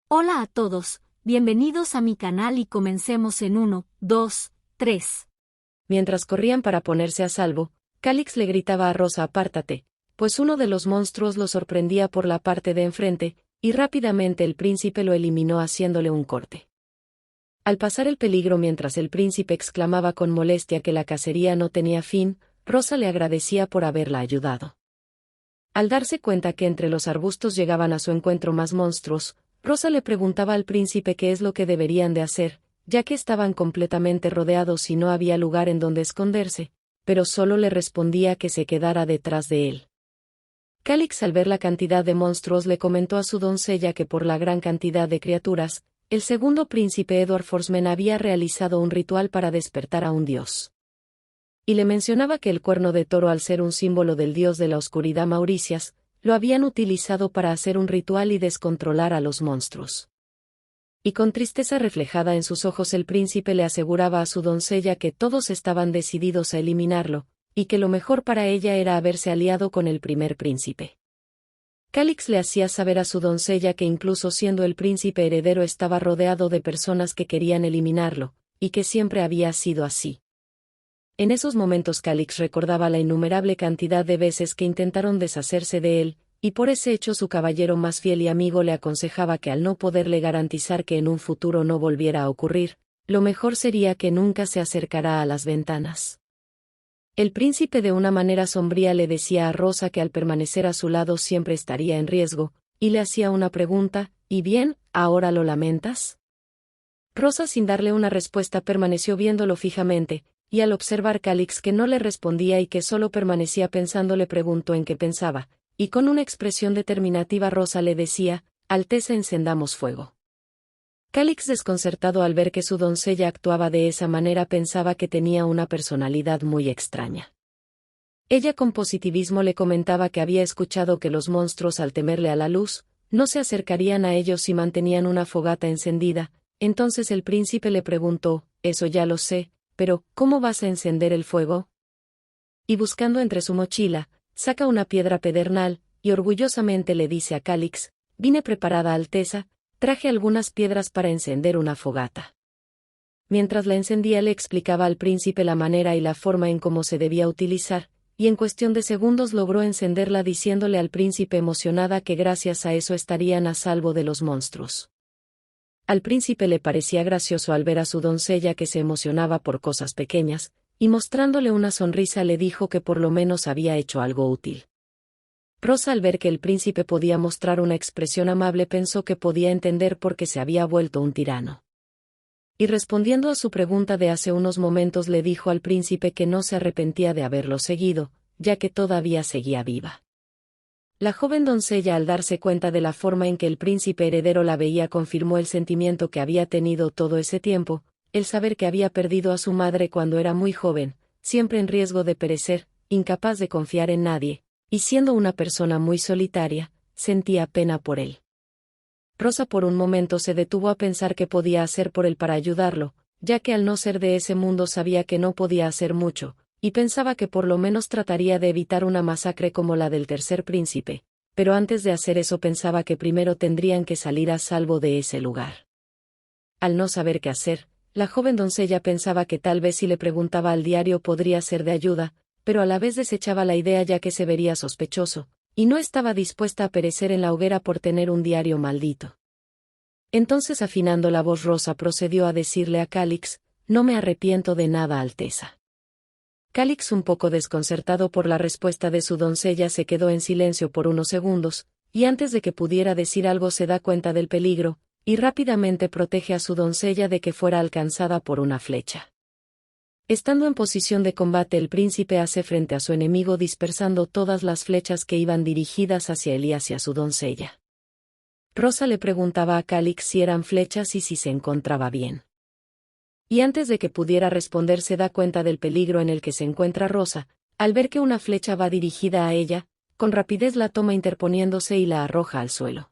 Hola a todos, bienvenidos a mi canal y comencemos en 1, 2, 3. Mientras corrían para ponerse a salvo, Calix le gritaba a Rosa: apártate, pues uno de los monstruos lo sorprendía por la parte de enfrente, y rápidamente el príncipe lo eliminó haciéndole un corte. Al pasar el peligro mientras el príncipe exclamaba con molestia que la cacería no tenía fin, Rosa le agradecía por haberla ayudado. Al darse cuenta que entre los arbustos llegaban a su encuentro más monstruos, Rosa le preguntaba al príncipe qué es lo que deberían de hacer, ya que estaban completamente rodeados y no había lugar en donde esconderse, pero solo le respondía que se quedara detrás de él. Calix, al ver la cantidad de monstruos, le comentó a su doncella que por la gran cantidad de criaturas, el segundo príncipe Edward Forsman había realizado un ritual para despertar a un dios. Y le mencionaba que el cuerno de toro, al ser un símbolo del dios de la oscuridad Mauricias, lo habían utilizado para hacer un ritual y descontrolar a los monstruos. Y con tristeza reflejada en sus ojos, el príncipe le aseguraba a su doncella que todos estaban decididos a eliminarlo, y que lo mejor para ella era haberse aliado con el primer príncipe. Calix le hacía saber a su doncella que incluso siendo el príncipe heredero estaba rodeado de personas que querían eliminarlo, y que siempre había sido así. En esos momentos Calix recordaba la innumerable cantidad de veces que intentaron deshacerse de él, y por ese hecho su caballero más fiel y amigo le aconsejaba que al no poderle garantizar que en un futuro no volviera a ocurrir, lo mejor sería que nunca se acercara a las ventanas. El príncipe de una manera sombría le decía a Rosa que al permanecer a su lado siempre estaría en riesgo, y le hacía una pregunta: ¿y bien, ahora lo lamentas? Rosa, sin darle una respuesta, permaneció viéndolo fijamente, y al observar Calix que no le respondía y que solo permanecía pensando, le preguntó en qué pensaba, y con una expresión determinativa Rosa le decía: Alteza, encendamos fuego. Calix, desconcertado al ver que su doncella actuaba de esa manera, pensaba que tenía una personalidad muy extraña. Ella con positivismo le comentaba que había escuchado que los monstruos, al temerle a la luz, no se acercarían a ellos si mantenían una fogata encendida. Entonces el príncipe le preguntó: eso ya lo sé, pero ¿cómo vas a encender el fuego? Y buscando entre su mochila, saca una piedra pedernal, y orgullosamente le dice a Calix: vine preparada, Alteza, traje algunas piedras para encender una fogata. Mientras la encendía le explicaba al príncipe la manera y la forma en cómo se debía utilizar, y en cuestión de segundos logró encenderla, diciéndole al príncipe emocionada que gracias a eso estarían a salvo de los monstruos. Al príncipe le parecía gracioso al ver a su doncella que se emocionaba por cosas pequeñas, y mostrándole una sonrisa le dijo que por lo menos había hecho algo útil. Rosa, al ver que el príncipe podía mostrar una expresión amable, pensó que podía entender por qué se había vuelto un tirano. Y respondiendo a su pregunta de hace unos momentos, le dijo al príncipe que no se arrepentía de haberlo seguido, ya que todavía seguía viva. La joven doncella, al darse cuenta de la forma en que el príncipe heredero la veía, confirmó el sentimiento que había tenido todo ese tiempo, el saber que había perdido a su madre cuando era muy joven, siempre en riesgo de perecer, incapaz de confiar en nadie, y siendo una persona muy solitaria, sentía pena por él. Rosa por un momento se detuvo a pensar qué podía hacer por él para ayudarlo, ya que al no ser de ese mundo sabía que no podía hacer mucho, y pensaba que por lo menos trataría de evitar una masacre como la del tercer príncipe, pero antes de hacer eso pensaba que primero tendrían que salir a salvo de ese lugar. Al no saber qué hacer, la joven doncella pensaba que tal vez si le preguntaba al diario podría ser de ayuda, pero a la vez desechaba la idea ya que se vería sospechoso, y no estaba dispuesta a perecer en la hoguera por tener un diario maldito. Entonces, afinando la voz, Rosa procedió a decirle a Calix: no me arrepiento de nada, Alteza. Calix, un poco desconcertado por la respuesta de su doncella, se quedó en silencio por unos segundos, y antes de que pudiera decir algo se da cuenta del peligro, y rápidamente protege a su doncella de que fuera alcanzada por una flecha. Estando en posición de combate, el príncipe hace frente a su enemigo dispersando todas las flechas que iban dirigidas hacia él y hacia su doncella. Rosa le preguntaba a Calix si eran flechas y si se encontraba bien. Y antes de que pudiera responder se da cuenta del peligro en el que se encuentra Rosa, al ver que una flecha va dirigida a ella, con rapidez la toma interponiéndose y la arroja al suelo.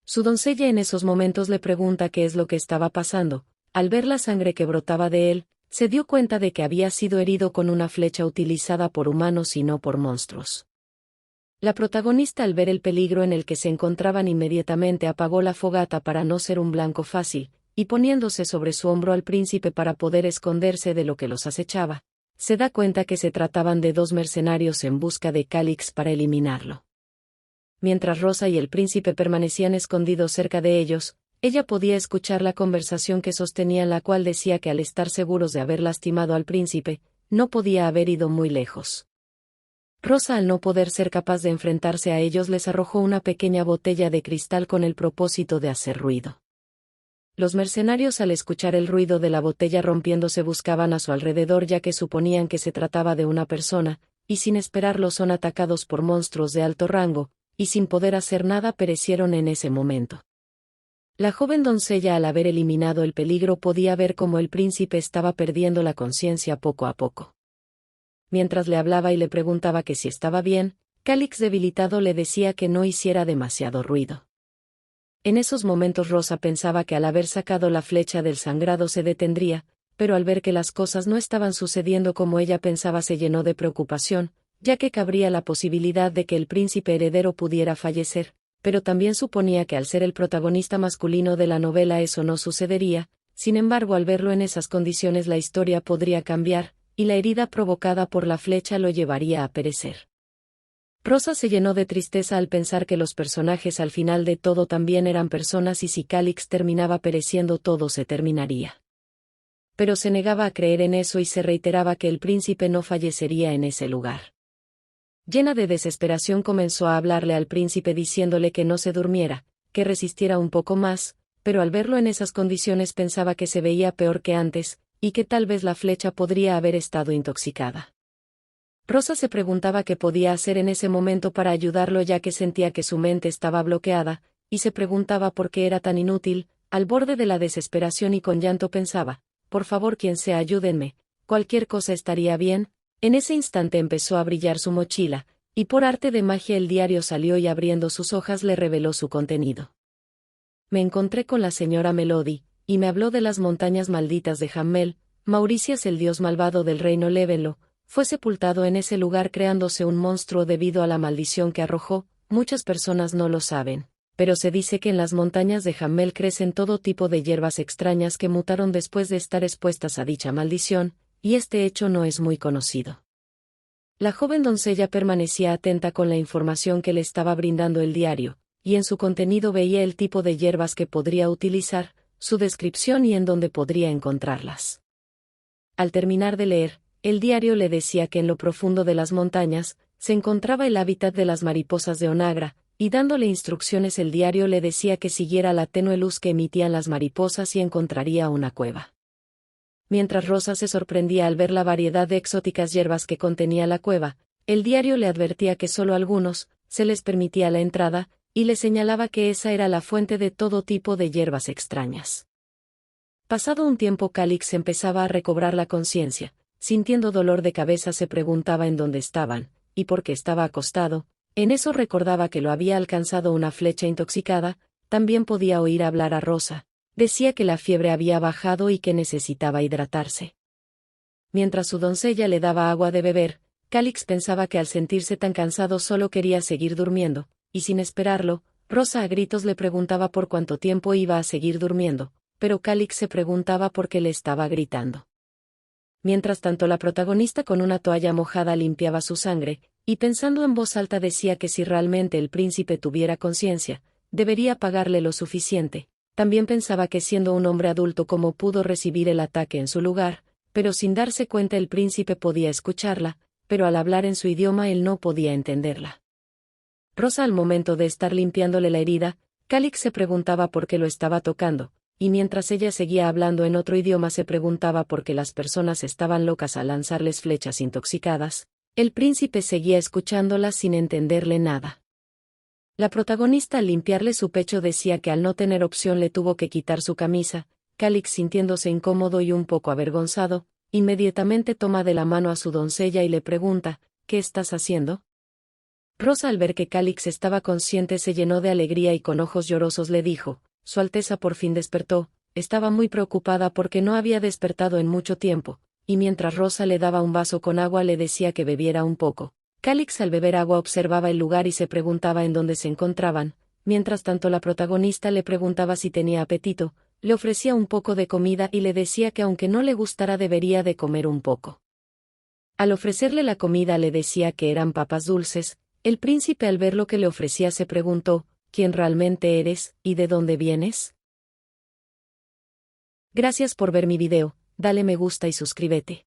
Su doncella en esos momentos le pregunta qué es lo que estaba pasando. Al ver la sangre que brotaba de él, se dio cuenta de que había sido herido con una flecha utilizada por humanos y no por monstruos. La protagonista, al ver el peligro en el que se encontraban, inmediatamente apagó la fogata para no ser un blanco fácil, y poniéndose sobre su hombro al príncipe para poder esconderse de lo que los acechaba, se da cuenta que se trataban de dos mercenarios en busca de Calix para eliminarlo. Mientras Rosa y el príncipe permanecían escondidos cerca de ellos, ella podía escuchar la conversación que sostenían, la cual decía que al estar seguros de haber lastimado al príncipe, no podía haber ido muy lejos. Rosa, al no poder ser capaz de enfrentarse a ellos, les arrojó una pequeña botella de cristal con el propósito de hacer ruido. Los mercenarios, al escuchar el ruido de la botella rompiéndose, buscaban a su alrededor, ya que suponían que se trataba de una persona, y sin esperarlo son atacados por monstruos de alto rango, y sin poder hacer nada perecieron en ese momento. La joven doncella, al haber eliminado el peligro, podía ver cómo el príncipe estaba perdiendo la conciencia poco a poco. Mientras le hablaba y le preguntaba que si estaba bien, Calix, debilitado, le decía que no hiciera demasiado ruido. En esos momentos Rosa pensaba que al haber sacado la flecha del sangrado se detendría, pero al ver que las cosas no estaban sucediendo como ella pensaba, se llenó de preocupación, ya que cabría la posibilidad de que el príncipe heredero pudiera fallecer, pero también suponía que al ser el protagonista masculino de la novela eso no sucedería. Sin embargo, al verlo en esas condiciones, la historia podría cambiar, y la herida provocada por la flecha lo llevaría a perecer. Rosa se llenó de tristeza al pensar que los personajes al final de todo también eran personas, y si Calix terminaba pereciendo, todo se terminaría. Pero se negaba a creer en eso y se reiteraba que el príncipe no fallecería en ese lugar. Llena de desesperación comenzó a hablarle al príncipe diciéndole que no se durmiera, que resistiera un poco más, pero al verlo en esas condiciones pensaba que se veía peor que antes, y que tal vez la flecha podría haber estado intoxicada. Rosa se preguntaba qué podía hacer en ese momento para ayudarlo, ya que sentía que su mente estaba bloqueada, y se preguntaba por qué era tan inútil. Al borde de la desesperación y con llanto pensaba: por favor, quien sea, ayúdenme, cualquier cosa estaría bien. En ese instante empezó a brillar su mochila, y por arte de magia el diario salió y abriendo sus hojas le reveló su contenido. Me encontré con la señora Melody, y me habló de las montañas malditas de Hammel. Mauricias, el dios malvado del reino Levenlo, fue sepultado en ese lugar creándose un monstruo debido a la maldición que arrojó. Muchas personas no lo saben, pero se dice que en las montañas de Hammel crecen todo tipo de hierbas extrañas que mutaron después de estar expuestas a dicha maldición, y este hecho no es muy conocido. La joven doncella permanecía atenta con la información que le estaba brindando el diario, y en su contenido veía el tipo de hierbas que podría utilizar, su descripción y en dónde podría encontrarlas. Al terminar de leer, el diario le decía que en lo profundo de las montañas se encontraba el hábitat de las mariposas de Onagra, y dándole instrucciones el diario le decía que siguiera la tenue luz que emitían las mariposas y encontraría una cueva. Mientras Rosa se sorprendía al ver la variedad de exóticas hierbas que contenía la cueva, el diario le advertía que solo a algunos se les permitía la entrada, y le señalaba que esa era la fuente de todo tipo de hierbas extrañas. Pasado un tiempo, Calix empezaba a recobrar la conciencia. Sintiendo dolor de cabeza se preguntaba en dónde estaban, y por qué estaba acostado. En eso recordaba que lo había alcanzado una flecha intoxicada. También podía oír hablar a Rosa. Decía que la fiebre había bajado y que necesitaba hidratarse. Mientras su doncella le daba agua de beber, Calix pensaba que al sentirse tan cansado solo quería seguir durmiendo, y sin esperarlo, Rosa a gritos le preguntaba por cuánto tiempo iba a seguir durmiendo, pero Calix se preguntaba por qué le estaba gritando. Mientras tanto, la protagonista con una toalla mojada limpiaba su sangre, y pensando en voz alta decía que si realmente el príncipe tuviera conciencia, debería pagarle lo suficiente. También pensaba que siendo un hombre adulto, cómo pudo recibir el ataque en su lugar, pero sin darse cuenta el príncipe podía escucharla, pero al hablar en su idioma él no podía entenderla. Rosa, al momento de estar limpiándole la herida, Calix se preguntaba por qué lo estaba tocando, y mientras ella seguía hablando en otro idioma se preguntaba por qué las personas estaban locas al lanzarles flechas intoxicadas. El príncipe seguía escuchándola sin entenderle nada. La protagonista, al limpiarle su pecho, decía que al no tener opción le tuvo que quitar su camisa. Calix, sintiéndose incómodo y un poco avergonzado, inmediatamente toma de la mano a su doncella y le pregunta: ¿qué estás haciendo? Rosa, al ver que Calix estaba consciente, se llenó de alegría y con ojos llorosos le dijo: Su Alteza por fin despertó. Estaba muy preocupada porque no había despertado en mucho tiempo, y mientras Rosa le daba un vaso con agua le decía que bebiera un poco. Calix al beber agua observaba el lugar y se preguntaba en dónde se encontraban. Mientras tanto la protagonista le preguntaba si tenía apetito, le ofrecía un poco de comida y le decía que aunque no le gustara debería de comer un poco. Al ofrecerle la comida le decía que eran papas dulces. El príncipe al ver lo que le ofrecía se preguntó, ¿quién realmente eres, y de dónde vienes? Gracias por ver mi video, dale me gusta y suscríbete.